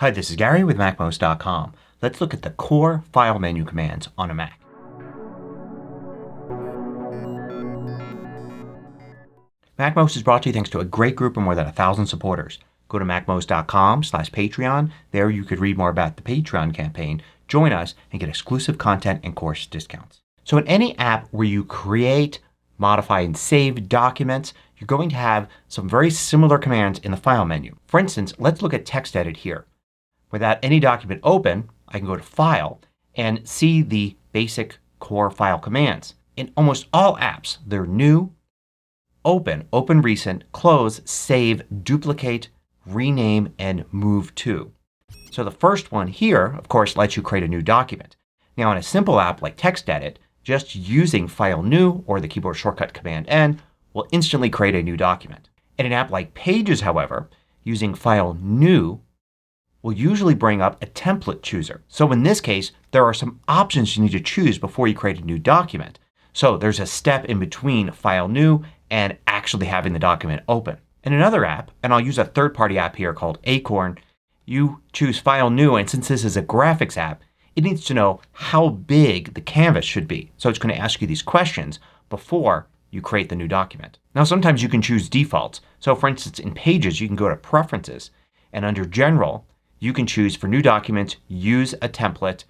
Hi, this is Gary with MACMOST.com. Let's look at the core file menu commands on a Mac. MACMOST is brought to you thanks to a great group of more than 1,000 supporters. Go to MACMOST.com/Patreon. There you could read more about the Patreon campaign, join us, and get exclusive content and course discounts. So in any app where you create, modify, and save documents, you're going to have some very similar commands in the file menu. For instance, let's look at TextEdit here. Without any document open, I can go to File and see the basic core file commands. In almost all apps, they're New, Open, Open Recent, Close, Save, Duplicate, Rename, and Move To. So the first one here, of course, lets you create a new document. Now in a simple app like TextEdit, just using File New or the keyboard shortcut Command N will instantly create a new document. In an app like Pages, however, using File New will usually bring up a template chooser. So in this case there are some options you need to choose before you create a new document. So there's a step in between File New and actually having the document open. In another app, and I'll use a third-party app here called Acorn, you choose File New, and since this is a graphics app it needs to know how big the canvas should be. So it's going to ask you these questions before you create the new document. Now sometimes you can choose defaults. So for instance in Pages you can go to Preferences and under General you can choose for new documents, use a template,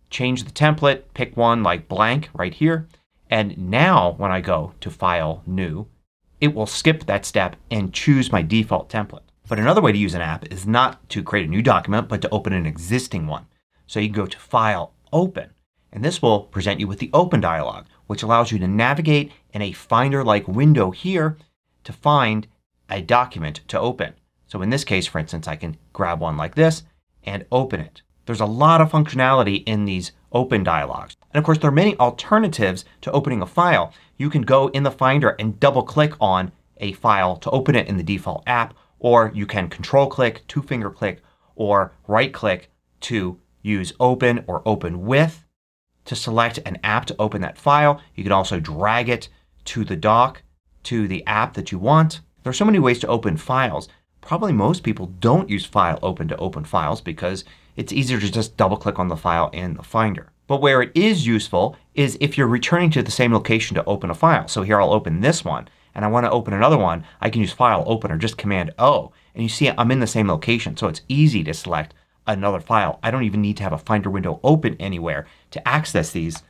change the template, pick one like blank right here, and now when I go to File New it will skip that step and choose my default template. But another way to use an app is not to create a new document but to open an existing one. So you can go to File, Open, and this will present you with the Open dialog, which allows you to navigate in a Finder-like window here to find a document to open. So in this case, for instance, I can grab one like this and open it. There's a lot of functionality in these Open dialogs. And of course there are many alternatives to opening a file. You can go in the Finder and double click on a file to open it in the default app, or you can control click, two-finger click, or right click to use Open or Open With to select an app to open that file. You can also drag it to the dock, to the app that you want. There are so many ways to open files. Probably most people don't use File Open to open files because it's easier to just double click on the file in the Finder. But where it is useful is if you're returning to the same location to open a file. So here I'll open this one and I want to open another one. I can use File Open or just Command O. And you see I'm in the same location, so it's easy to select another file. I don't even need to have a Finder window open anywhere to access these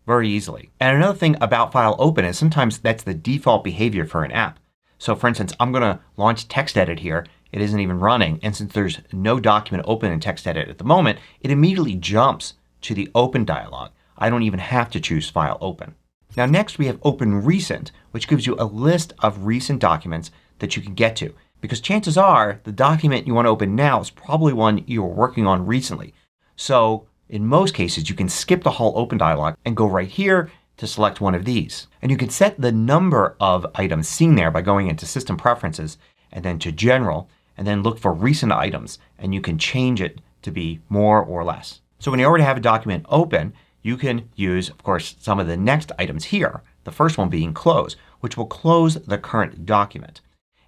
very easily. And another thing about File Open is sometimes that's the default behavior for an app. So for instance I'm going to launch TextEdit here. It isn't even running, and since there's no document open in TextEdit at the moment it immediately jumps to the Open dialog. I don't even have to choose File Open. Now next we have Open Recent, which gives you a list of recent documents that you can get to. Because chances are the document you want to open now is probably one you were working on recently. So in most cases you can skip the whole Open dialog and go right here to select one of these. And you can set the number of items seen there by going into System Preferences and then to General and then look for Recent Items, and you can change it to be more or less. So when you already have a document open you can use, of course, some of the next items here. The first one being Close, which will close the current document.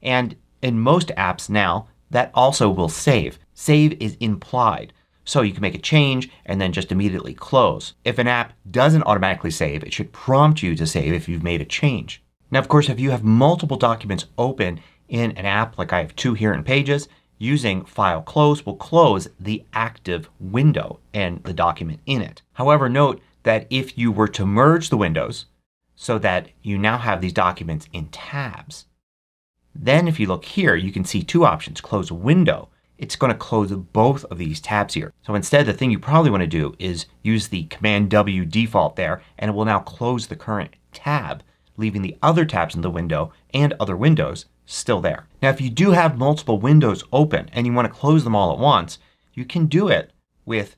And in most apps now that also will save. Save is implied. So you can make a change and then just immediately close. If an app doesn't automatically save it should prompt you to save if you've made a change. Now of course if you have multiple documents open in an app like I have two here in Pages, using File Close will close the active window and the document in it. However, note that if you were to merge the windows so that you now have these documents in tabs, then if you look here you can see two options. Close Window. It's going to close both of these tabs here. So instead the thing you probably want to do is use the Command W default there and it will now close the current tab, leaving the other tabs in the window and other windows still there. Now if you do have multiple windows open and you want to close them all at once, you can do it with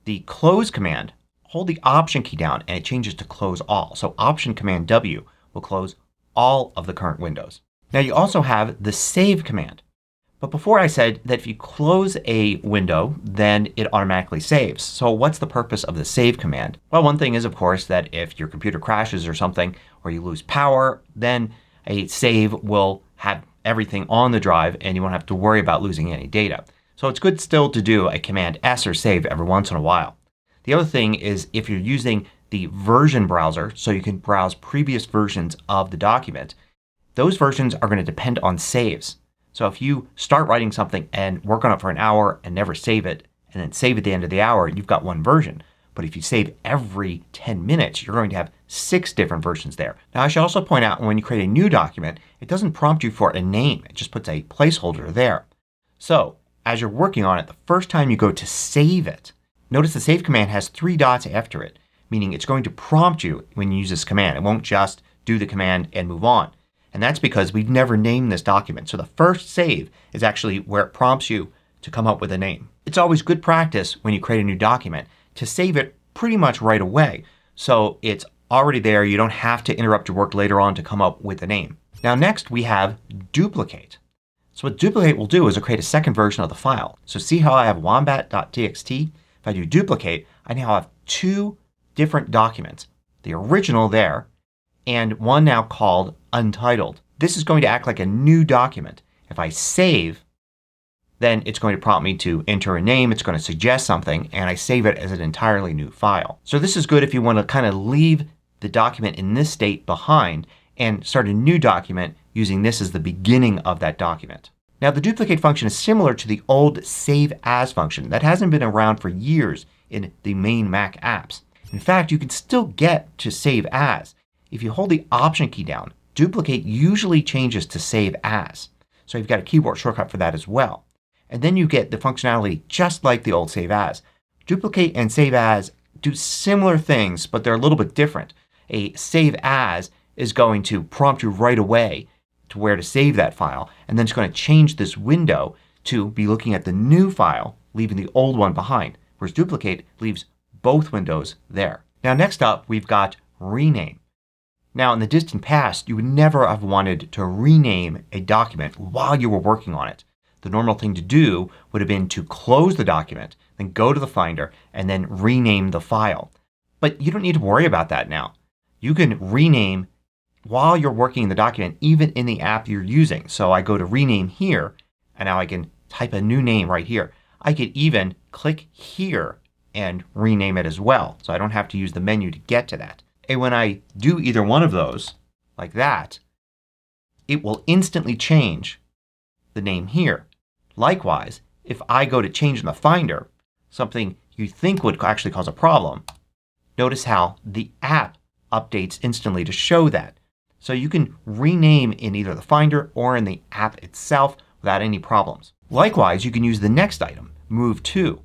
the Close command. Hold the Option key down and it changes to Close All. So Option Command W will close all of the current windows. Now you also have the Save command. But before I said that if you close a window then it automatically saves. So what's the purpose of the Save command? Well, one thing is of course that if your computer crashes or something or you lose power, then a save will have everything on the drive and you won't have to worry about losing any data. So it's good still to do a Command S or save every once in a while. The other thing is if you're using the version browser, so you can browse previous versions of the document, those versions are going to depend on saves. So if you start writing something and work on it for an hour and never save it, and then save at the end of the hour, you've got one version. But if you save every 10 minutes, you're going to have 6 different versions there. Now I should also point out when you create a new document, it doesn't prompt you for a name. It just puts a placeholder there. So as you're working on it, the first time you go to save it, notice the save command has 3 dots after it, meaning it's going to prompt you when you use this command. It won't just do the command and move on. And that's because we've never named this document. So the first save is actually where it prompts you to come up with a name. It's always good practice when you create a new document to save it pretty much right away. So it's already there. You don't have to interrupt your work later on to come up with a name. Now next we have duplicate. So what duplicate will do is it'll create a second version of the file. So see how I have wombat.txt? If I do duplicate, I now have 2 different documents. The original there and one now called untitled. This is going to act like a new document. If I save, then it's going to prompt me to enter a name. It's going to suggest something and I save it as an entirely new file. So this is good if you want to kind of leave the document in this state behind and start a new document using this as the beginning of that document. Now the duplicate function is similar to the old save as function that hasn't been around for years in the main Mac apps. In fact, you can still get to save as. If you hold the Option key down, duplicate usually changes to save as. So you've got a keyboard shortcut for that as well. And then you get the functionality just like the old save as. Duplicate and save as do similar things, but they're a little bit different. A save as is going to prompt you right away to where to save that file, and then it's going to change this window to be looking at the new file, leaving the old one behind. Whereas duplicate leaves both windows there. Now next up we've got rename. Now in the distant past you would never have wanted to rename a document while you were working on it. The normal thing to do would have been to close the document, then go to the Finder, and then rename the file. But you don't need to worry about that now. You can rename while you're working in the document even in the app you're using. So I go to rename here and now I can type a new name right here. I could even click here and rename it as well. So I don't have to use the menu to get to that. And when I do either one of those, like that, it will instantly change the name here. Likewise, if I go to change in the Finder, something you think would actually cause a problem, notice how the app updates instantly to show that. So you can rename in either the Finder or in the app itself without any problems. Likewise, you can use the next item, Move To,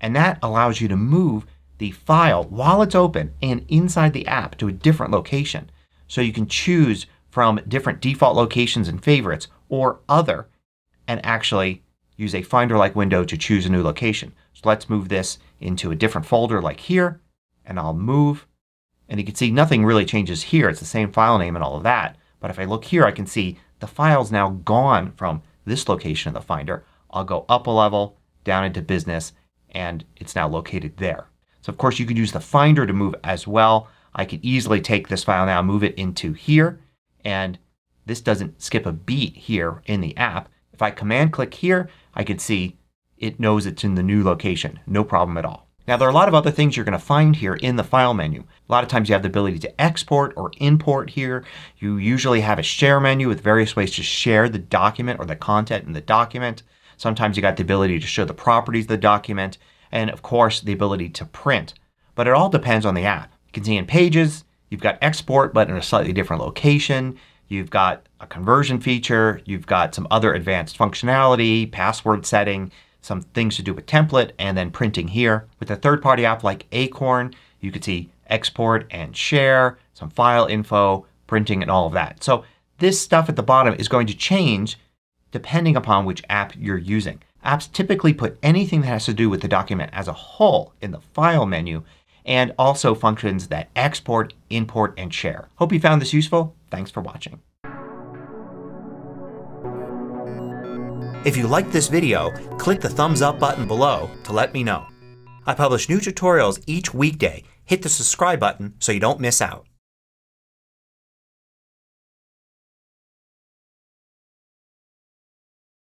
and that allows you to move the file while it's open and inside the app to a different location. So you can choose from different default locations and favorites or other and actually use a Finder-like window to choose a new location. So let's move this into a different folder like here and I'll move. And you can see nothing really changes here. It's the same file name and all of that. But if I look here I can see the file's now gone from this location in the Finder. I'll go up a level, down into Business, and it's now located there. So of course you could use the Finder to move as well. I could easily take this file now, move it into here, and this doesn't skip a beat here in the app. If I command click here I could see it knows it's in the new location. No problem at all. Now there are a lot of other things you're going to find here in the File menu. A lot of times you have the ability to export or import here. You usually have a share menu with various ways to share the document or the content in the document. Sometimes you got the ability to show the properties of the document and of course the ability to print. But it all depends on the app. You can see in Pages you've got export but in a slightly different location. You've got a conversion feature. You've got some other advanced functionality, password setting, some things to do with template, and then printing here. With a third-party app like Acorn you could see export and share, some file info, printing, and all of that. So this stuff at the bottom is going to change depending upon which app you're using. Apps typically put anything that has to do with the document as a whole in the File menu and also functions that export, import, and share. Hope you found this useful. Thanks for watching. If you liked this video, click the thumbs up button below to let me know. I publish new tutorials each weekday. Hit the subscribe button so you don't miss out.